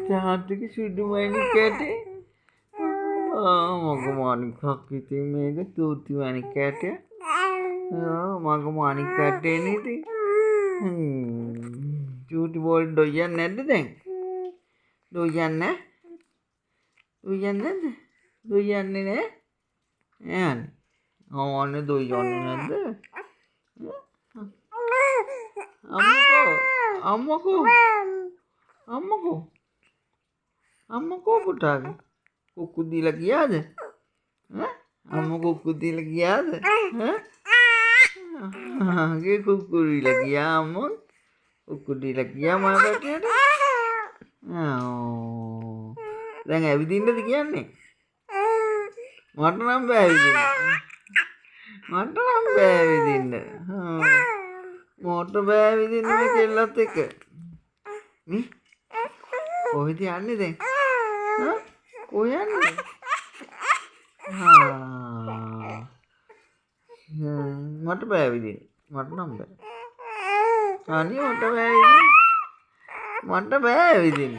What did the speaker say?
තාත්තගේ සුදු මණිකයට මගේ මණිකක් ඉතින් මේක තූති මණිකයට මගේ මණිකටනේ ඉතින් චූටි බෝල් දොයන්නේ නැද්ද දැන් දොයන්නේ නැද්ද දොයන්නේ නෑ යන්නේ ඕනේ දොයන්නේ නැද්ද අම්මකෝ පුතාගේ කුක්කු දීලා ගියාද අම්මා කුක්කු දීලා ගියාද ගේ කුක්කු දීලා ගියා අම්මා කුක්කු දීලා ගියා මම පැටියට දැන් ඇවිදින්නද කියන්නේ මට නම් බෑ ඇවිදින්න මොකට බෑ ඇවිදින්න මේ කෙල්ලත් එක්ක මේ කොහෙද යන්නේ දැන් කොහෙ යන්නේ මට බෑ ඇවිදින්න මට නම් බෑ අනේ මට බෑ ඇවිදින්න